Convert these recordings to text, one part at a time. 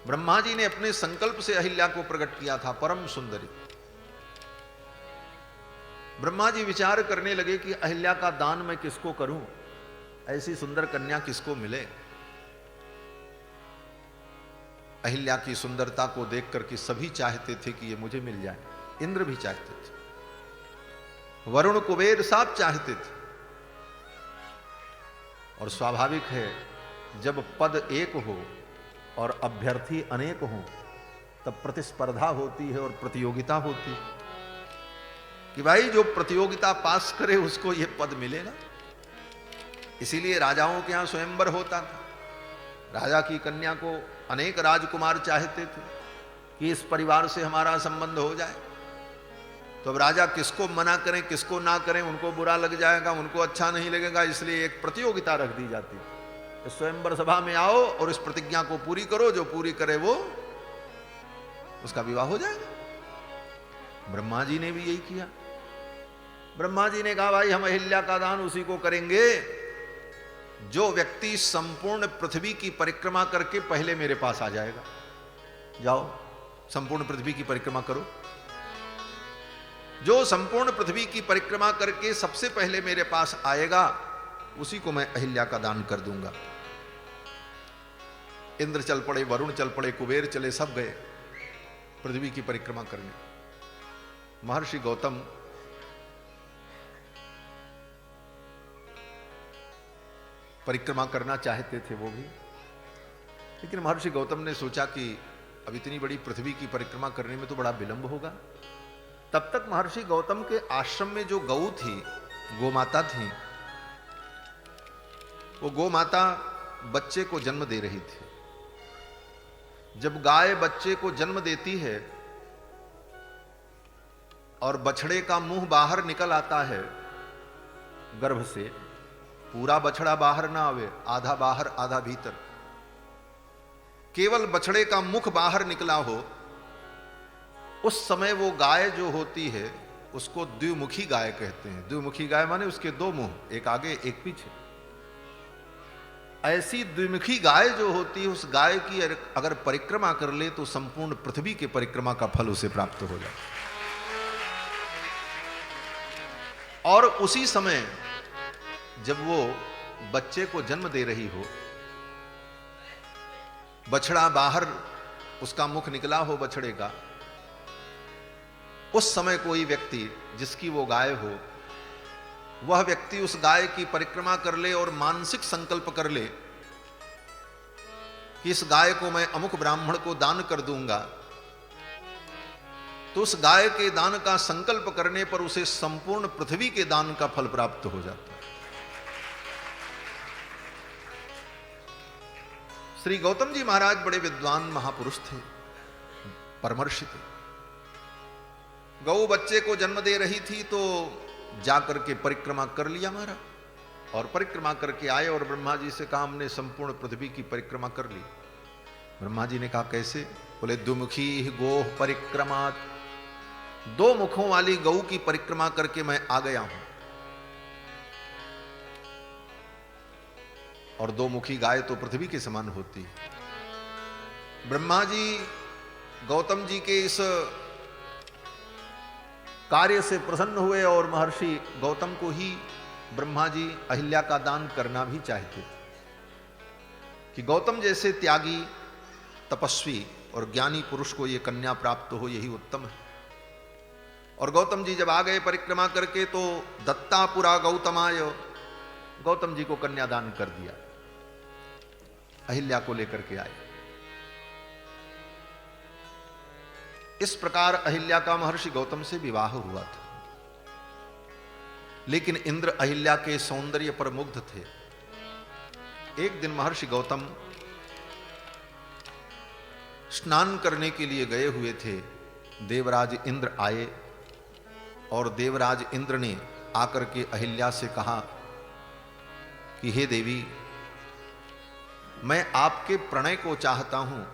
ब्रह्मा जी ने अपने संकल्प से अहिल्या को प्रकट किया था, परम सुंदरी। ब्रह्मा जी विचार करने लगे कि अहिल्या का दान मैं किसको करूं, ऐसी सुंदर कन्या किसको मिले। अहिल्या की सुंदरता को देख करके सभी चाहते थे कि ये मुझे मिल जाए। इंद्र भी चाहते थे, वरुण कुबेर सब चाहते थे। और स्वाभाविक है, जब पद एक हो और अभ्यर्थी अनेक हो तब प्रतिस्पर्धा होती है और प्रतियोगिता होती है कि भाई जो प्रतियोगिता पास करे उसको यह पद मिलेगा। इसीलिए राजाओं के यहां स्वयंवर होता था। राजा की कन्या को अनेक राजकुमार चाहते थे कि इस परिवार से हमारा संबंध हो जाए। तो अब राजा किसको मना करें, किसको ना करें, उनको बुरा लग जाएगा, उनको अच्छा नहीं लगेगा, इसलिए एक प्रतियोगिता रख दी जाती है। स्वयंवर सभा में आओ और इस प्रतिज्ञा को पूरी करो, जो पूरी करे वो उसका विवाह हो जाएगा। ब्रह्मा जी ने भी यही किया। ब्रह्मा जी ने कहा भाई हम अहिल्या का दान उसी को करेंगे जो व्यक्ति संपूर्ण पृथ्वी की परिक्रमा करके पहले मेरे पास आ जाएगा। जाओ संपूर्ण पृथ्वी की परिक्रमा करो। जो संपूर्ण पृथ्वी की परिक्रमा करके सबसे पहले मेरे पास आएगा उसी को मैं अहिल्या का दान कर दूंगा। इंद्र चल पड़े, वरुण चल पड़े, कुबेर चले, सब गए पृथ्वी की परिक्रमा करने। महर्षि गौतम परिक्रमा करना चाहते थे वो भी, लेकिन महर्षि गौतम ने सोचा कि अब इतनी बड़ी पृथ्वी की परिक्रमा करने में तो बड़ा विलंब होगा। तब तक महर्षि गौतम के आश्रम में जो गौ थी, गोमाता थी, वो गोमाता बच्चे को जन्म दे रही थी। जब गाय बच्चे को जन्म देती है और बछड़े का मुंह बाहर निकल आता है गर्भ से, पूरा बछड़ा बाहर ना आवे, आधा बाहर आधा भीतर, केवल बछड़े का मुख बाहर निकला हो, उस समय वो गाय जो होती है उसको द्विमुखी गाय कहते हैं। द्विमुखी गाय माने उसके दो मुंह, एक आगे एक पीछे। ऐसी द्विमुखी गाय जो होती है, उस गाय की अगर परिक्रमा कर ले तो संपूर्ण पृथ्वी के परिक्रमा का फल उसे प्राप्त हो जाए। और उसी समय जब वो बच्चे को जन्म दे रही हो, बछड़ा बाहर उसका मुख निकला हो बछड़े का, उस समय कोई व्यक्ति जिसकी वो गाय हो, वह व्यक्ति उस गाय की परिक्रमा कर ले और मानसिक संकल्प कर ले कि इस गाय को मैं अमुक ब्राह्मण को दान कर दूंगा, तो उस गाय के दान का संकल्प करने पर उसे संपूर्ण पृथ्वी के दान का फल प्राप्त हो जाता है। श्री गौतम जी महाराज बड़े विद्वान महापुरुष थे, परमर्षि थे। गौ बच्चे को जन्म दे रही थी तो जाकर के परिक्रमा कर लिया महाराज, और परिक्रमा करके आए और ब्रह्मा जी से कहा हमने संपूर्ण पृथ्वी की परिक्रमा कर ली। ब्रह्मा जी ने कहा कैसे? बोले दुमुखी गोह परिक्रमा, दो मुखों वाली गौ की परिक्रमा करके मैं आ गया हूं। और दो मुखी गाय तो पृथ्वी के समान होती। ब्रह्मा जी गौतम जी के इस कार्य से प्रसन्न हुए और महर्षि गौतम को ही ब्रह्मा जी अहिल्या का दान करना भी चाहते थे कि गौतम जैसे त्यागी, तपस्वी और ज्ञानी पुरुष को यह कन्या प्राप्त हो, यही उत्तम है। और गौतम जी जब आ गए परिक्रमा करके तो दत्तापुरा गौतमाय, गौतम जी को कन्यादान कर दिया, अहिल्या को लेकर के आए। इस प्रकार अहिल्या का महर्षि गौतम से विवाह हुआ था। लेकिन इंद्र अहिल्या के सौंदर्य पर मुग्ध थे। एक दिन महर्षि गौतम स्नान करने के लिए गए हुए थे। देवराज इंद्र आए और देवराज इंद्र ने आकर के अहिल्या से कहा कि हे देवी, मैं आपके प्रणय को चाहता हूं,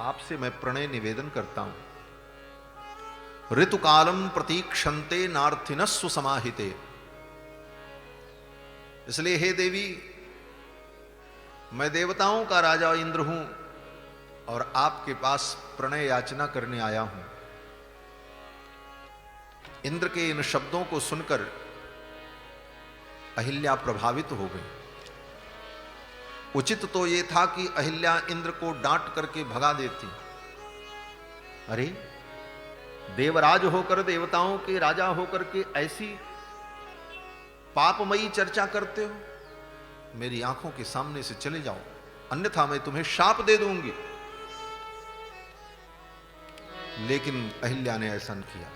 आपसे मैं प्रणय निवेदन करता हूं। ऋतुकालम प्रतीक्षन्ते नार्थिनस्सु समाहिते, इसलिए हे देवी, मैं देवताओं का राजा इंद्र हूं और आपके पास प्रणय याचना करने आया हूं। इंद्र के इन शब्दों को सुनकर अहिल्या प्रभावित हो गई। उचित तो यह था कि अहिल्या इंद्र को डांट करके भगा देती। अरे, देवराज होकर, देवताओं के राजा होकर के ऐसी पापमयी चर्चा करते हो, मेरी आंखों के सामने से चले जाओ, अन्यथा मैं तुम्हें शाप दे दूंगी। लेकिन अहिल्या ने ऐसा नहीं किया।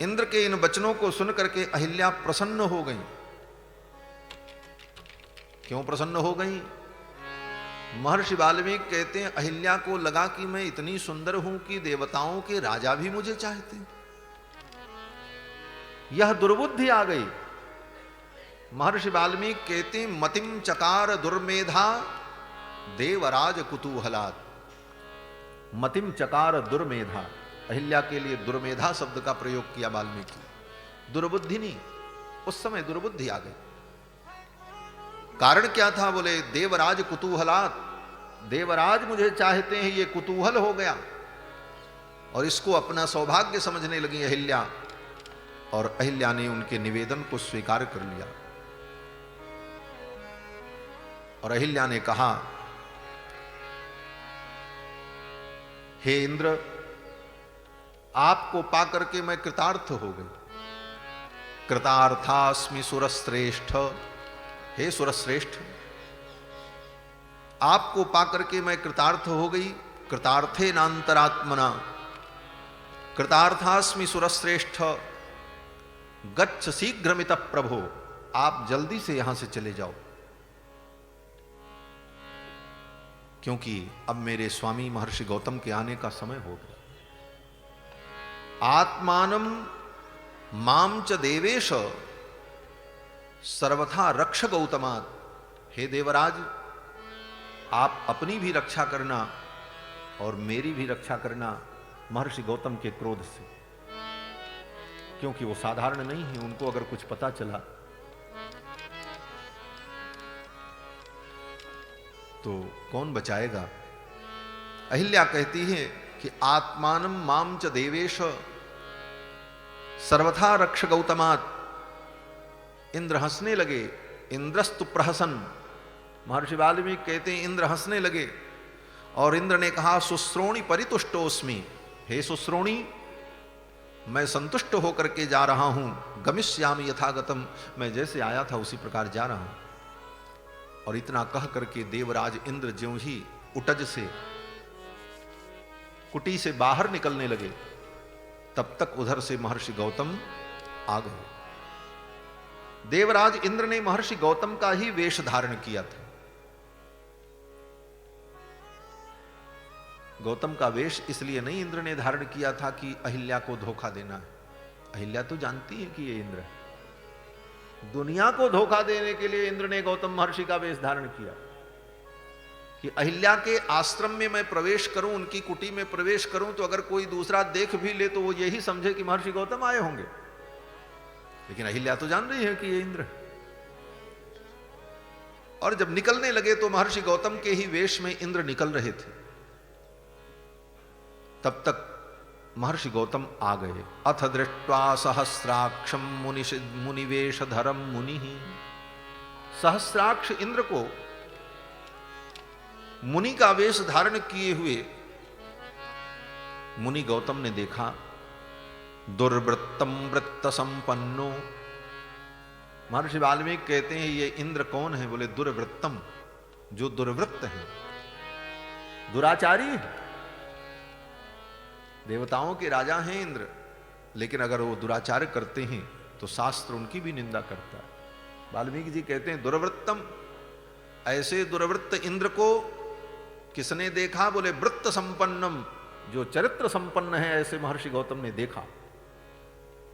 इंद्र के इन वचनों को सुनकर के अहिल्या प्रसन्न हो गई। क्यों प्रसन्न हो गई? महर्षि वाल्मीकि कहते हैं अहिल्या को लगा कि मैं इतनी सुंदर हूं कि देवताओं के राजा भी मुझे चाहते हैं। यह दुर्बुद्धि आ गई। महर्षि वाल्मीकि कहते हैं मतिम चकार दुर्मेधा देवराज कुतूहलात्। मतिम चकार दुर्मेधा, अहिल्या के लिए दुर्मेधा शब्द का प्रयोग किया वाल्मीकि। दुर्बुद्धि नहीं, उस समय दुर्बुद्धि आ गई। कारण क्या था? बोले देवराज कुतूहलात्, देवराज मुझे चाहते हैं, ये कुतूहल हो गया। और इसको अपना सौभाग्य समझने लगी अहिल्या, और अहिल्या ने उनके निवेदन को स्वीकार कर लिया। और अहिल्या ने कहा, हे इंद्र, आपको पाकर के मैं कृतार्थ हो गई। कृतार्थास्मि सुरश्रेष्ठ, हे सुरश्रेष्ठ, आपको पाकर के मैं कृतार्थ हो गई। कृतार्थे नान्तरात्मना, कृतार्थास्मि सुरश्रेष्ठ, गच्छ शीघ्रमितः प्रभो, आप जल्दी से यहां से चले जाओ, क्योंकि अब मेरे स्वामी महर्षि गौतम के आने का समय हो गया। आत्मानम माम च देवेश सर्वथा रक्ष गौतमात्। हे देवराज, आप अपनी भी रक्षा करना और मेरी भी रक्षा करना महर्षि गौतम के क्रोध से, क्योंकि वो साधारण नहीं है। उनको अगर कुछ पता चला तो कौन बचाएगा? अहिल्या कहती है कि आत्मानम माम च देवेश सर्वथा रक्ष गौतमात्। इंद्र हंसने लगे। इंद्रस्तु प्रहसन, महर्षि वाल्मीकि कहते हैं इंद्र हंसने लगे। और इंद्र ने कहा, सुश्रोणी परितुष्टोस्मि, हे सुश्रोणी, मैं संतुष्ट होकर के जा रहा हूं। गमिष्यामि यथागतम, मैं जैसे आया था उसी प्रकार जा रहा हूं। और इतना कह करके देवराज इंद्र ज्यों ही उटज से, कुटी से बाहर निकलने लगे, तब तक उधर से महर्षि गौतम आ गए। देवराज इंद्र ने महर्षि गौतम का ही वेश धारण किया था। गौतम का वेश इसलिए नहीं इंद्र ने धारण किया था कि अहिल्या को धोखा देना है। अहिल्या तो जानती है कि ये इंद्र है। दुनिया को धोखा देने के लिए इंद्र ने गौतम महर्षि का वेश धारण किया कि अहिल्या के आश्रम में मैं प्रवेश करूं, उनकी कुटी में प्रवेश करूं, तो अगर कोई दूसरा देख भी ले तो वो यही समझे कि महर्षि गौतम आए होंगे। लेकिन अहिल्या तो जान रही है कि ये इंद्र है। और जब निकलने लगे तो महर्षि गौतम के ही वेश में इंद्र निकल रहे थे। तब तक महर्षि गौतम आ गए। अथ दृष्ट्वा सहस्राक्षम मुनिवेशधरम मुनि, सहस्राक्ष इंद्र को मुनि का वेश धारण किए हुए मुनि गौतम ने देखा। दुर्वृत्तम वृत्त संपन्नो, महर्षि वाल्मीकि कहते हैं ये इंद्र कौन है? बोले दुर्वृत्तम, जो दुर्वृत्त है, दुराचारी है। देवताओं के राजा हैं इंद्र, लेकिन अगर वो दुराचार करते हैं तो शास्त्र उनकी भी निंदा करता है। वाल्मीकि जी कहते हैं दुर्वृत्तम, ऐसे दुर्वृत्त इंद्र को किसने देखा? बोले वृत्त संपन्नम, जो चरित्र संपन्न है ऐसे महर्षि गौतम ने देखा।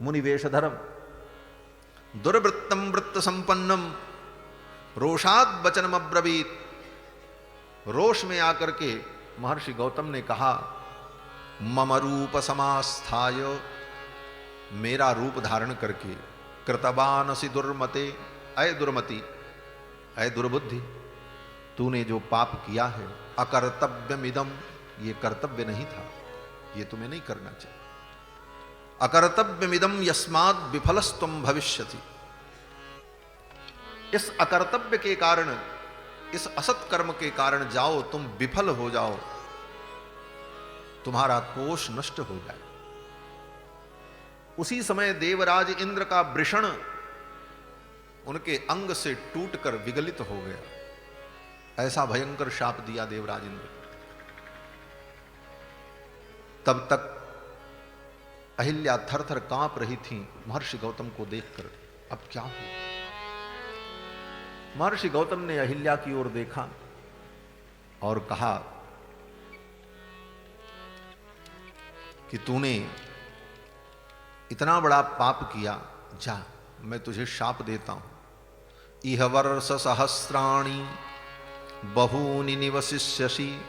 मुनिवेशधरम दुर्वृत्तम वृत्त संपन्नम रोषाद वचनम अब्रवीत, रोष में आकर के महर्षि गौतम ने कहा, मम रूप समास्थाय, मेरा रूप धारण करके, कृतवानसि दुर्मते, अय दुर्मति, अय दुर्बुद्धि, तूने जो पाप किया है, अकर्तव्यमिदम, ये कर्तव्य नहीं था, ये तुम्हें नहीं करना चाहिए। अकर्तव्यमिदम यस्मात् विफलस्त्वं भविष्यति, इस अकर्तव्य के कारण, इस असत कर्म के कारण जाओ तुम विफल हो जाओ, तुम्हारा कोष नष्ट हो जाए। उसी समय देवराज इंद्र का वृषण उनके अंग से टूटकर विगलित हो गया। ऐसा भयंकर शाप दिया देवराज इंद्र। तब तक अहिल्या थर थर कांप रही थी महर्षि गौतम को देखकर। अब क्या हो? महर्षि गौतम ने अहिल्या की ओर देखा और कहा कि तूने इतना बड़ा पाप किया, जा मैं तुझे शाप देता हूं। इह वर्ष सहस्राणि बहूनि निवसिष्यसि,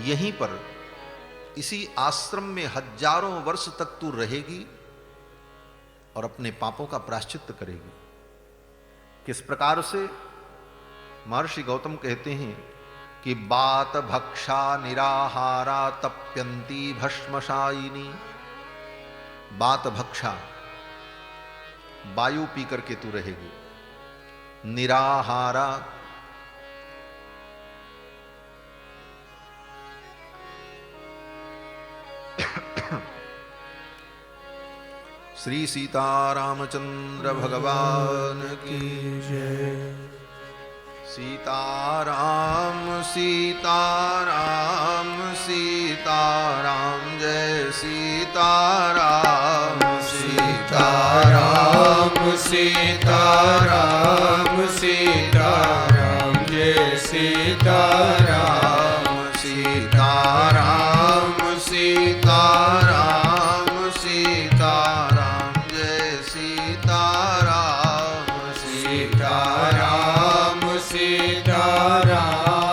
यहीं पर इसी आश्रम में हजारों वर्ष तक तू रहेगी और अपने पापों का प्रायश्चित्त करेगी। किस प्रकार से? महर्षि गौतम कहते हैं कि बात भक्षा निराहारा तप्यंती भस्मशायिनी। बात भक्षा, वायु पी करके तू रहेगी। निराहारा, श्री सीतारामचंद्र भगवान की जय। सीताराम सीताराम सीताराम, जय सीताराम सीताराम सीताराम सीताराम, जय सीताराम सीताराम सीताराम सीताराम, जय सीताराम सीताराम सीताराम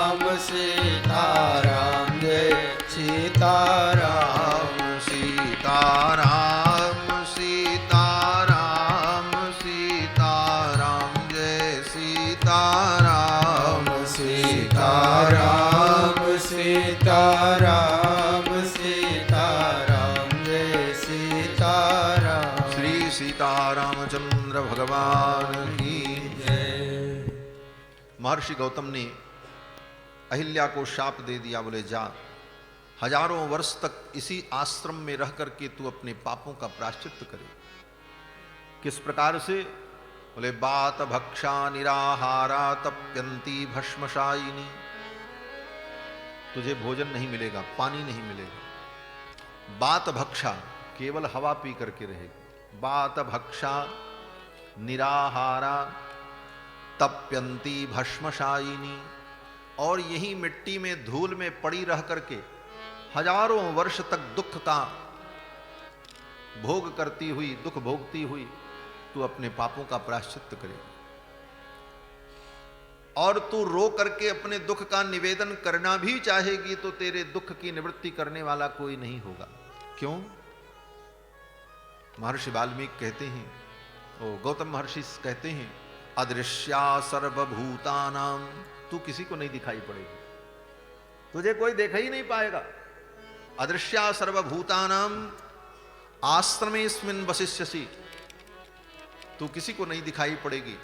सीताराम, जय सीताराम सीताराम सीताराम सीताराम, जय सीताराम सीताराम सीताराम सीताराम, जय सीताराम। श्री सीतारामचंद्र भगवान की जय। महर्षि गौतम ने अहिल्या को शाप दे दिया। बोले जा, हजारों वर्ष तक इसी आश्रम में रह करके तू अपने पापों का प्रायश्चित्त करे। किस प्रकार से? बोले बात भक्षा निराहारा तप्यंती भस्मशायिनी। तुझे भोजन नहीं मिलेगा, पानी नहीं मिलेगा। बात भक्षा, केवल हवा पी करके रहेगी। बात भक्षा निराहारा तप्यंती भस्मशायिनी, और यही मिट्टी में धूल में पड़ी रह करके हजारों वर्ष तक दुख का भोग करती हुई, दुख भोगती हुई तू अपने पापों का प्रायश्चित्त करेगी। और तू रो करके अपने दुख का निवेदन करना भी चाहेगी तो तेरे दुख की निवृत्ति करने वाला कोई नहीं होगा। क्यों? महर्षि वाल्मीकि कहते हैं, गौतम महर्षि कहते हैं, अदृश्या सर्वभूतानाम, तू किसी को नहीं दिखाई पड़ेगी, तुझे कोई देखा ही नहीं पाएगा। अदृश्या सर्वभूतानाम आश्रमेस्मिन् वसिष्यसि, तू किसी को नहीं दिखाई पड़ेगी।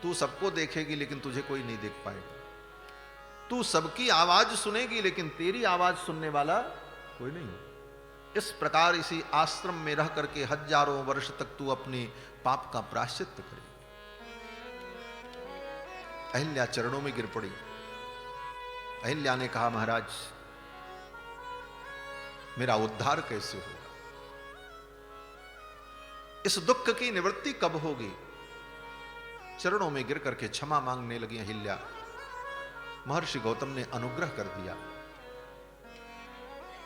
तू सबको देखेगी लेकिन तुझे कोई नहीं देख पाएगा। तू सबकी आवाज सुनेगी लेकिन तेरी आवाज सुनने वाला कोई नहीं। इस प्रकार इसी आश्रम में रह करके हजारों वर्ष तक तू अपने पाप का प्रायश्चित्त करे। अहिल्या चरणों में गिर पड़ी। अहिल्या ने कहा, महाराज मेरा उद्धार कैसे होगा? इस दुख की निवृत्ति कब होगी? चरणों में गिर करके क्षमा मांगने लगी अहिल्या। महर्षि गौतम ने अनुग्रह कर दिया।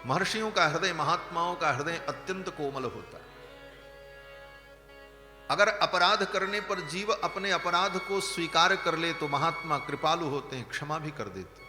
महर्षियों का हृदय, महात्माओं का हृदय अत्यंत कोमल होता है। अगर अपराध करने पर जीव अपने अपराध को स्वीकार कर ले तो महात्मा कृपालु होते हैं, क्षमा भी कर देते हैं।